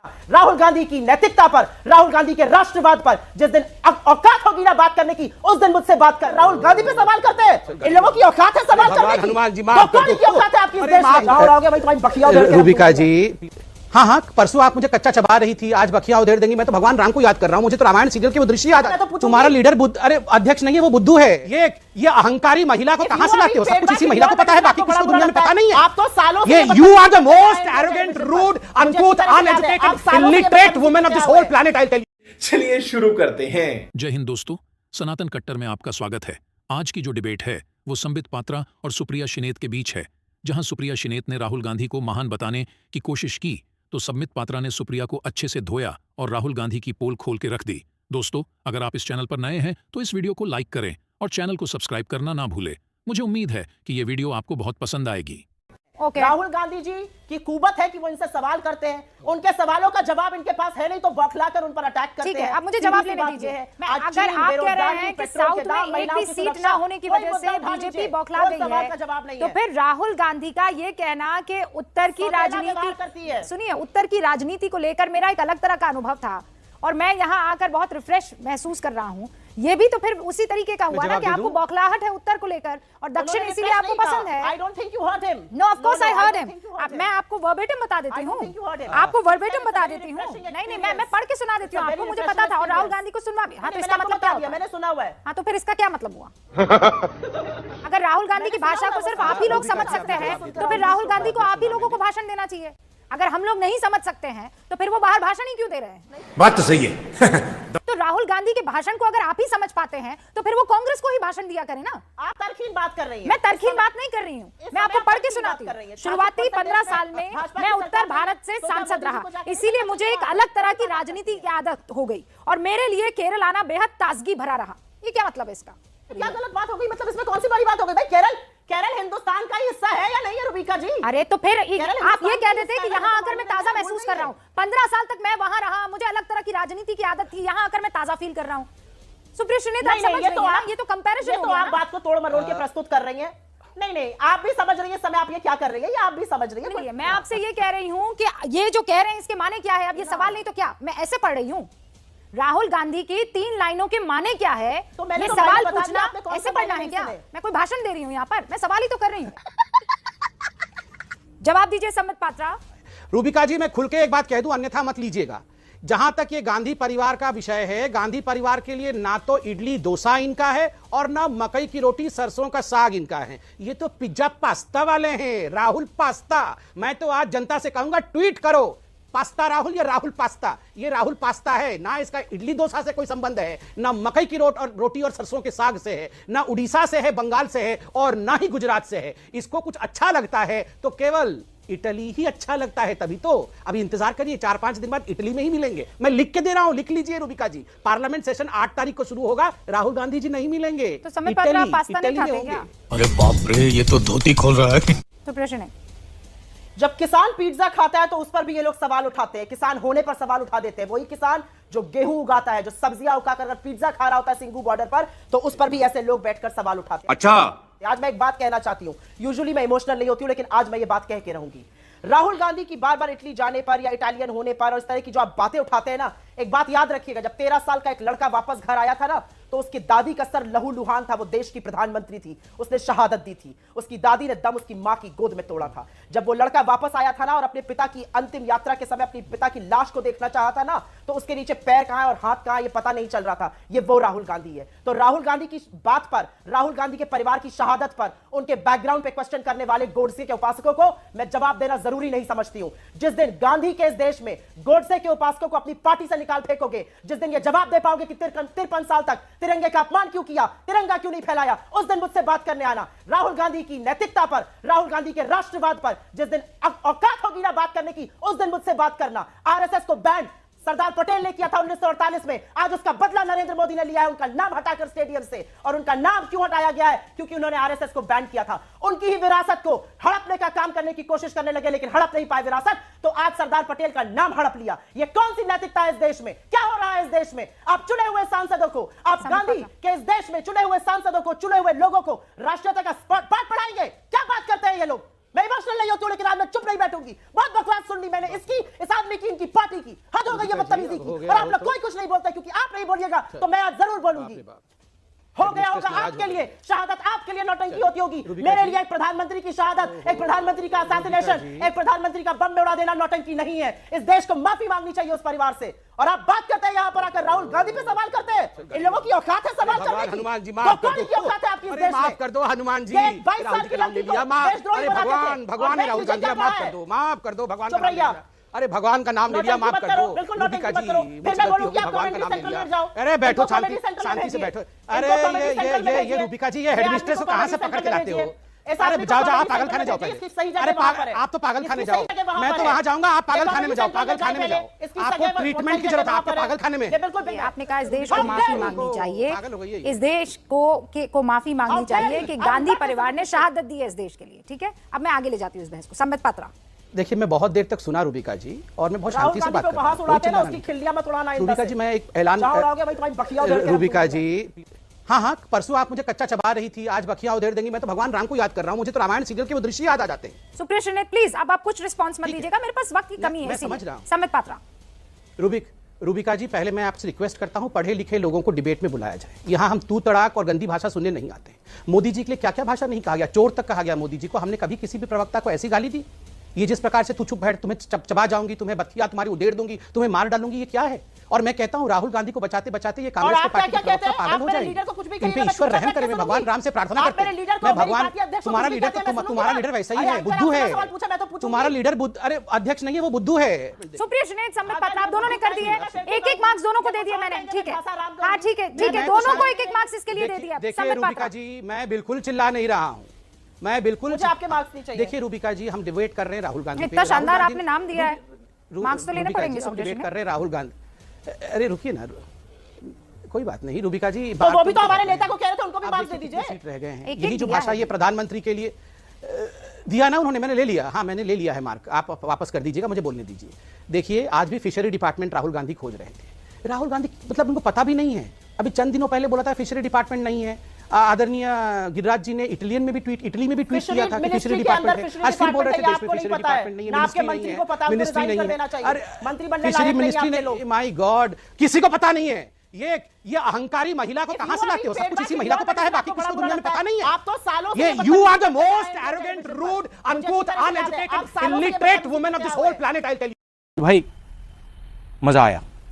राहुल गांधी की नैतिकता पर, राहुल गांधी के राष्ट्रवाद पर जिस दिन औकात होगी ना बात करने की, उस दिन मुझसे बात कर। राहुल गांधी पे सवाल करते हैं, इन लोगों की औकात है सवाल करने की? हनुमान जी, तो कौन की औकात है आपकी इस देश में? राहुल आओगे भाई तुम्हारी बखिया उधेड़ के रूबिका जी, हाँ, परसों आप मुझे कच्चा चबा रही थी, आज बखिया उधेड़ देंगी। मैं तो भगवान राम को याद कर रहा हूँ, मुझे तो रामायण सीरियल के वो दृश्य याद है। तुम्हारा लीडर अरे अध्यक्ष नहीं है, वो बुद्धू है। ये अहंकारी महिला को कहां से लाते हो? सब कुछ इसी महिला को पता है, बाकी किसी को दुनिया में पता नहीं है। आप तो सालों ये you are the most arrogant, rude, uncouth, uneducated, illiterate woman of this whole planet, I tell you. चलिए शुरू करते हैं। जय हिंद दोस्तों, सनातन कट्टर में आपका स्वागत है। आज की जो डिबेट है वो संबित पात्रा और सुप्रिया शिनेत के बीच है। जहां सुप्रिया शिनेत ने राहुल गांधी को महान बताने की कोशिश की तो संबित पात्रा ने सुप्रिया को अच्छे से धोया और राहुल गांधी की पोल खोल के रख दी। दोस्तों, अगर आप इस चैनल पर नए हैं तो इस वीडियो को लाइक करें और चैनल को सब्सक्राइब करना ना भूलें। मुझे उम्मीद है कि ये वीडियो आपको बहुत पसंद आएगी। राहुल गांधी जी की कुबत है कि वो इनसे सवाल करते हैं, उनके सवालों का जवाब इनके पास है नहीं तो बौखलाकर उन पर अटैक करते हैं। ठीक है, अब मुझे जवाब लेने दीजिए। अगर आप कह रहे हैं कि साउथ में एक भी सीट ना होने की वजह से बीजेपी बौखला गई है, तो फिर राहुल गांधी का ये कहना कि उत्तर की राजनीति, सुनिए, उत्तर की राजनीति को लेकर मेरा एक अलग तरह का अनुभव था और मैं यहाँ आकर बहुत रिफ्रेश महसूस कर रहा हूँ। ये भी तो फिर उसी तरीके का हुआ ना कि आपको बौखलाहट है उत्तर को लेकर और दक्षिण इसीलिए आपको पसंद है। I don't think you heard him. No, of course I heard him. मैं आपको वर्बेटिम बता देती हूँ, आपको वर्बेटिम बता देती हूँ। नहीं, मैं पढ़ के सुना देती हूँ आपको, मुझे पता था और राहुल गांधी को सुनवा भी। हाँ, तो इसका मतलब क्या हुआ? मैंने सुना हुआ है। हाँ, तो फिर इसका क्या मतलब हुआ? अगर राहुल गांधी की भाषा को सिर्फ आप ही लोग समझ सकते हैं तो फिर राहुल गांधी को आप ही लोगों को भाषण देना चाहिए। अगर हम लोग नहीं समझ सकते हैं तो फिर वो बाहर भाषण ही क्यों दे रहे हैं? बात तो सही है। तो राहुल गांधी के भाषण को अगर आप ही समझ पाते हैं तो फिर वो कांग्रेस को ही भाषण दिया करें ना। आप तरकीन बात कर रही हैं। मैं तरकीन बात नहीं कर रही हूँ, मैं आपको पढ़ के सुनाती हूँ। शुरुआती 15 साल में मैं उत्तर भारत से सांसद रहा, इसीलिए मुझे एक अलग तरह की राजनीति की आदत हो गई और मेरे लिए केरल आना बेहद ताजगी भरा रहा। ये क्या मतलब है इसका? क्या गलत बात हो गई? मतलब इसमें कौन सी बड़ी बात हो गई भाई? केरल हिंदुस्तान का हिस्सा है या नहीं है रूबिका जी? अरे तो फिर आप ये कह देते कि यहाँ आकर मैं ताजा महसूस कर रहा हूँ। 15 साल तक मैं वहां रहा, मुझे अलग तरह की राजनीति की आदत थी, यहाँ आकर मैं ताजा फील कर रहा हूँ। सुप्रिया शिनेत, आप समझ रही हैं? ये तो कंपैरिजन हो गया। आप बात को तोड़ मरोड़ के प्रस्तुत कर रही हैं। नहीं, आप भी समझ रही हैं समय आप ये क्या कर रही हैं, ये आप भी समझ रही हैं। मैं आपसे ये कह रही हूँ कि ये जो कह रहे हैं इसके माने क्या है? अब ये सवाल नहीं तो क्या, मैं ऐसे पढ़ रही हूँ। राहुल गांधी की 3 लाइनों के माने क्या है? तो मैंने सवाल पूछना ऐसे पढ़ना है क्या? मैं कोई भाषण दे रही हूँ यहाँ पर? मैं सवाल ही तो कर रही हूँ। जवाब दीजिए संबित पात्रा। रूबिका जी, मैं खुल के एक बात कह दूं, अन्यथा मत लीजिएगा। जहां तक ये गांधी परिवार का विषय है, गांधी परिवार के लिए ना तो इडली डोसा इनका है और ना मकई की रोटी सरसों का साग इनका है। ये तो पिज्जा पास्ता वाले हैं, राहुल पास्ता। मैं तो आज जनता से कहूंगा, ट्वीट करो पास्ता राहुल या राहुल पास्ता। ये राहुल पास्ता है ना, इसका इडली डोसा से कोई संबंध है, ना मकई की रोटी और सरसों के साग से है, ना उड़ीसा से है, बंगाल से है और ना ही गुजरात से है। इसको कुछ अच्छा लगता है तो केवल इटली ही अच्छा लगता है, तभी तो। अभी इंतजार करिए, 4-5 दिन बाद इटली में ही मिलेंगे। मैं लिख के दे रहा हूं, लिख लीजिए रूबिका जी। पार्लियामेंट सेशन 8 तारीख को शुरू होगा, राहुल गांधी जी नहीं मिलेंगे। तो संबित पात्रा पास्ता नहीं खाते क्या? अरे बाप रे, ये तो धोती खोल रहा है। तो प्रश्न है, जब किसान पिज्जा खाता है तो उस पर भी ये लोग सवाल उठाते हैं, किसान होने पर सवाल उठा देते हैं। वही किसान जो गेहूं उगाता है, जो सब्जियां उगाकर अगर पिज्जा खा रहा होता है सिंगू बॉर्डर पर, तो उस पर भी ऐसे लोग बैठकर सवाल उठाते हैं। अच्छा, आज मैं एक बात कहना चाहती हूं, यूजुअली मैं इमोशनल नहीं होती हूं, लेकिन आज मैं ये बात कह के रहूंगी। राहुल गांधी की बार बार इटली जाने पर या इटालियन होने पर और इस तरह की जो आप बातें उठाते हैं ना, एक बात याद रखिएगा, जब 13 साल का एक लड़का वापस घर आया था ना, तो उसकी दादी का सर लहू लुहान था। वो देश की प्रधानमंत्री थी, उसने शहादत दी थी। उसकी दादी ने दम उसकी मां की गोद में तोड़ा था। जब वो लड़का वापस आया था ना और अपने पिता की अंतिम यात्रा के समय अपने पिता की लाश को देखना चाहा था ना, तो उसके नीचे पैर कहां है और हाथ कहां है ये पता नहीं चल रहा था। ये वो राहुल गांधी है। तो राहुल गांधी की बात पर, राहुल गांधी के परिवार की शहादत पर, उनके बैकग्राउंड पे क्वेश्चन करने वाले गोडसे के उपासकों को मैं जवाब देना जरूरी नहीं समझती हूं। जिस दिन गांधी के इस देश में गोडसे के उपासकों को अपनी पार्टी से निकाल फेंकोगे, जिस दिन ये जवाब दे पाओगे कि 53 साल तक तिरंगे का अपमान क्यों किया, तिरंगा क्यों नहीं फैलाया, उस दिन मुझसे बात करने आना। राहुल गांधी की नैतिकता पर, राहुल गांधी के राष्ट्रवाद पर जिस दिन औकात होगी ना बात करने की, उस दिन मुझसे बात करना। आरएसएस को बैन सरदार पटेल ने किया था 1948 में, आज उसका बदला नरेंद्र मोदी ने लिया है उनका नाम हटाकर स्टेडियम से। और उनका नाम क्यों हटाया गया है? क्योंकि उन्होंने आरएसएस को बैन किया था। उनकी ही विरासत को हड़पने का काम करने की कोशिश करने लगे, लेकिन हड़प नहीं पाए विरासत, तो आज सरदार पटेल का नाम हड़प लिया। ये कौन सी नैतिकता है इस देश में? क्या हो रहा है इस देश में? आप चुने हुए सांसदों को, आप गांधी के इस देश में चुने हुए सांसदों को, चुने हुए लोगों को राष्ट्रीयता का पाठ पढ़ाएंगे? क्या बात करते हैं ये लोग? मैं इमोशनल नहीं होती हूं, लेकिन आज मैं चुप नहीं बैठूंगी। बहुत बकवास सुन ली मैंने इसकी, इस आदमी की, इनकी पार्टी की। हद हो गई है बदतमीजी की, और आप लोग कोई कुछ नहीं बोलता, क्योंकि आप नहीं बोलिएगा तो मैं आज जरूर बोलूंगी। हो गया होगा आपके लिए शहादत, आपके लिए नौटंकी होती होगी, मेरे लिए एक प्रधानमंत्री की शहादत, एक प्रधानमंत्री का असैसिनेशन, एक प्रधानमंत्री का बम में उड़ा देना नौटंकी नहीं है। इस देश को माफी मांगनी चाहिए उस परिवार से। और आप बात करते हैं यहाँ पर आकर राहुल गांधी पे सवाल करते हैं, इन लोगों की औकात है सवाल करने की? हनुमान जी तो माफ कौन की औकात है आपकी इस देश में? माफ कर दो हनुमान जी, 22 साल की लड़की को देशद्रोही बनाते थे। भगवान भगवान और राहुल गांधी, माफ कर दो, माफ कर दो, भगवान का चुप नाम रहिए। लिया। अरे भगवान का नाम ले लिया, माफ कर दो। बिल्कुल रूबिका नौटंकी मत जी, करो। मुझसे फिर मैं गलती बोलूं हो कि गई, आप भगवान का नाम ले कॉमेडी लिया। सेंटर में जाओ। अरे बैठो, इनको कॉमेडी शांति सेंटर में शांति से भेजिए। बैठो। इनको अरे कॉमेडी सेंटर में ये भेजिए। रूबिका जी, ये इस हेडमिस्ट्रेस आदमी को कहां से कॉमेडी पकड़ के सेंटर लाते में हो? भेजिए। इस अरे आदमी को जाओ जाओ, आप कॉमेडी पागल खाने सेंटर जाओ में पहले। भेजिए। इसकी सही जगह अरे वहां पर है। आप तो पागल खाने इसकी जाओ, सही जगह वहां मैं पर तो है। वहां जाऊंगा, आप पागल ये खाने में जाओ, कॉमेडी पागल सेंटर खाने में में जाओ। इसकी आपको जगह ट्रीटमेंट की वहां जरूरत है, पर आपको है। पागल खाने में। ये बिल्कुल ये आपने कहा इस देश को हम माफी गए मांगनी उनको। चाहिए, पागल हो गई है ये। इस देश को माफी मांगनी हम चाहिए गए, कि हम गांधी गए परिवार ने शहादत दी है इस देश के लिए। ठीक है, अब मैं आगे ले जाती हूँ इस बहस को। संबित पात्रा, देखिए मैं बहुत देर तक सुना रूबिका जी, और मैं बहुत राहुल शांति से गांधी बात को कर रहा कहां हूं, से कोई उड़ाते हैं ना, चिल्लाना उसकी नहीं। खिल्लियां मत उड़ाना। रूबिका जी, मैं एक ऐलान जहां उड़ाओगे भाई तुम्हारी बखिया उधेड़ के रूबिका रख दूंगी। जी, हाँ, परसों आप मुझे कच्चा चबा रही थी, आज बखिया उधेड़ देंगी। मैं तो भगवान राम को याद कर रहा हूँ, मुझे तो रामायण सीरियल के वो दृश्य याद आ जाते हैं। सुप्रिया श्रीनेत प्लीज, अब आप कुछ रिस्पॉन्स मत दीजिएगा, मेरे पास वक्त की कमी है। मैं इसीलिए। समझ रहा हूं। संबित पात्रा, रूबिका जी, पहले मैं आपसे रिक्वेस्ट करता हूं, पढ़े लिखे लोगों को डिबेट में बुलाया जाए। यहां हम तू तड़ाक और गंदी भाषा सुनने नहीं आते। मोदी जी के लिए क्या क्या भाषा नहीं कहा गया, चोर तक कहा गया मोदी जी को। हमने कभी किसी भी प्रवक्ता को ऐसी गाली दी? ये जिस प्रकार से तू चुप बैठ, तुम्हें चबा जाऊंगी, तुम्हें बत्तियां तुम्हारी उधेड़ दूंगी, तुम्हें मार डालूंगी, ये क्या है? और मैं कहता हूं राहुल गांधी को बचाते बचाते ये कांग्रेस की पार्टी के प्रवक्ता पागल हो जाएंगे। इन पे ईश्वर रहम करे। मैं भगवान राम से प्रार्थना करता हूं, मैं भगवान, तुम्हारा लीडर वैसा ही है, बुद्धू है। तुम्हारा लीडर अरे अध्यक्ष नहीं है, वो बुद्धू है। सुप्रिया श्रीनेत, संबित पात्रा, आप दोनों ने कर दिए। एक एक मार्क्स दोनों को दे दिए मैंने। ठीक है, हाँ ठीक है, दोनों को एक एक मार्क्स इसके लिए दे दिया। देखिए रूबिका जी, मैं बिल्कुल चिल्ला नहीं रहा हूं, मैं बिल्कुल, मुझे आपके मार्क्स नहीं चाहिए। देखिए रूबिका जी, हम डिबेट कर रहे हैं राहुल गांधी पे। इतना शानदार आपने नाम दिया है, मार्क्स तो लेने रूबिका पड़ेंगे। जी, हम सुप्रिया डिबेट श्रीनेत, कर रहे हैं राहुल गांधी। अरे रुकिए ना, कोई बात नहीं रूबिका जी, तो वो भी तो हमारे नेता को कह रहे थे, उनको भी आप मार्क्स दे देखिए दीजिए। कितनी सीट रह गए हैं। एक-एक यही जो दिया भाषा है। ये प्रधानमंत्री के लिए दिया ना उन्होंने, मैंने ले लिया। हाँ, मैंने ले लिया है मार्क, आप वापस कर दीजिएगा, मुझे बोलने दीजिए। देखिए, आज भी फिशरी डिपार्टमेंट राहुल गांधी खोज रहे थे। राहुल गांधी मतलब उनको पता भी नहीं है। अभी चंद दिनों पहले बोला था फिशरी डिपार्टमेंट नहीं है। आदरणीय गिरिराज जी ने इटली में भी ट्वीट किया था कि फिशरी डिपार्टमेंट है। आज फिर बोल रहे थे देश में फिशरी डिपार्टमेंट नहीं है, मिनिस्ट्री नहीं है, मिनिस्ट्री नहीं है। अरे फिशरी मिनिस्ट्री नहीं, माय गॉड, किसी को पता नहीं है। ये अहंकारी महिला को कहां से लाते हो? सब कुछ इसी महिला को पता है, बाकी किसी को दुनिया में पता नहीं है। आप तो सालों ये you are the most arrogant, rude, uncouth, uneducated, illiterate woman of this whole planet. I tell you भाई मजा आया।